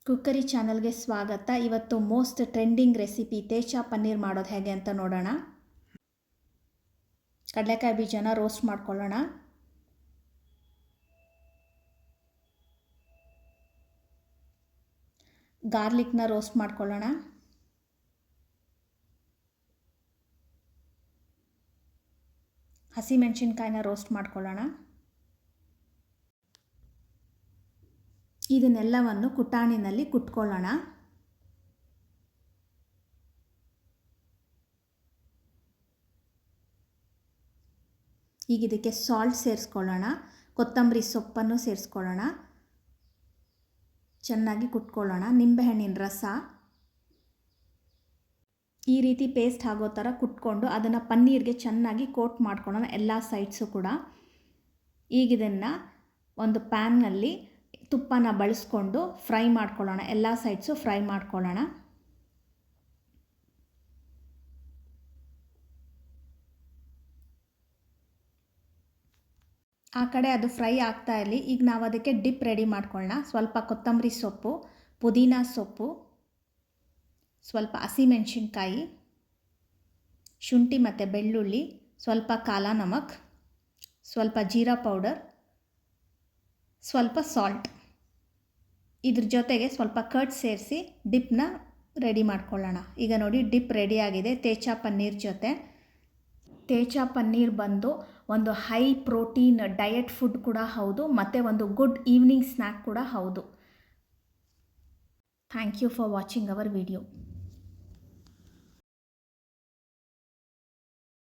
Cookery ಚಾನಲ್ಗೆ ಸ್ವಾಗತ. ಇವತ್ತು ಮೋಸ್ಟ್ ಟ್ರೆಂಡಿಂಗ್ ರೆಸಿಪಿ ತೇಚಾ ಪನ್ನೀರ್ ಮಾಡೋದು ಹೇಗೆ ಅಂತ ನೋಡೋಣ. ಕಡಲೆಕಾಯಿ ಬೀಜನ ರೋಸ್ಟ್ ಮಾಡ್ಕೊಳ್ಳೋಣ. ಗಾರ್ಲಿಕ್ನ ರೋಸ್ಟ್ ಮಾಡ್ಕೊಳ್ಳೋಣ. ಹಸಿಮೆಣಸಿನ್ಕಾಯಿನ ರೋಸ್ಟ್ ಮಾಡ್ಕೊಳ್ಳೋಣ. ಇದನ್ನೆಲ್ಲವನ್ನು ಕುಟಾಣಿನಲ್ಲಿ ಕುಟ್ಕೊಳ್ಳೋಣ. ಈಗ ಇದಕ್ಕೆ ಸಾಲ್ಟ್ ಸೇರಿಸ್ಕೊಳ್ಳೋಣ. ಕೊತ್ತಂಬರಿ ಸೊಪ್ಪನ್ನು ಸೇರಿಸ್ಕೊಳ್ಳೋಣ. ಚೆನ್ನಾಗಿ ಕುಟ್ಕೊಳ್ಳೋಣ. ನಿಂಬೆಹಣ್ಣಿನ ರಸ ಈ ರೀತಿ ಪೇಸ್ಟ್ ಆಗೋ ಥರ ಕುಟ್ಕೊಂಡು ಅದನ್ನು ಪನ್ನೀರ್ಗೆ ಚೆನ್ನಾಗಿ ಕೋಟ್ ಮಾಡ್ಕೊಳ್ಳೋಣ ಎಲ್ಲ ಸೈಡ್ಸು ಕೂಡ. ಈಗ ಇದನ್ನು ಒಂದು ಪ್ಯಾನ್ನಲ್ಲಿ ತುಪ್ಪನ ಬಳಸ್ಕೊಂಡು ಫ್ರೈ ಮಾಡ್ಕೊಳ್ಳೋಣ. ಎಲ್ಲ ಸೈಡ್ಸು ಫ್ರೈ ಮಾಡ್ಕೊಳ್ಳೋಣ. ಆ ಕಡೆ ಅದು ಫ್ರೈ ಆಗ್ತಾ ಇರಲಿ. ಈಗ ನಾವು ಅದಕ್ಕೆ ಡಿಪ್ ರೆಡಿ ಮಾಡ್ಕೊಳ್ಳೋಣ. ಸ್ವಲ್ಪ ಕೊತ್ತಂಬರಿ ಸೊಪ್ಪು, ಪುದೀನ ಸೊಪ್ಪು, ಸ್ವಲ್ಪ ಹಸಿಮೆಣಸಿನ್ಕಾಯಿ, ಶುಂಠಿ ಮತ್ತು ಬೆಳ್ಳುಳ್ಳಿ, ಸ್ವಲ್ಪ ಕಾಲ ನಮಕ್, ಸ್ವಲ್ಪ ಜೀರಾ ಪೌಡರ್, ಸ್ವಲ್ಪ ಸಾಲ್ಟ್, ಇದ್ರ ಜೊತೆಗೆ ಸ್ವಲ್ಪ ಕರ್ಡ್ ಸೇರಿಸಿ ಡಿಪ್ನ ರೆಡಿ ಮಾಡ್ಕೊಳ್ಳೋಣ. ಈಗ ನೋಡಿ ಡಿಪ್ ರೆಡಿ ಆಗಿದೆ ತೇಚಾ ಪನ್ನೀರ್ ಜೊತೆ. ತೇಚಾ ಪನ್ನೀರ್ ಬಂದು ಒಂದು ಹೈ ಪ್ರೋಟೀನ್ ಡಯಟ್ ಫುಡ್ ಕೂಡ ಹೌದು ಮತ್ತು ಒಂದು ಗುಡ್ ಈವ್ನಿಂಗ್ ಸ್ನ್ಯಾಕ್ ಕೂಡ ಹೌದು. Thank you for watching our video.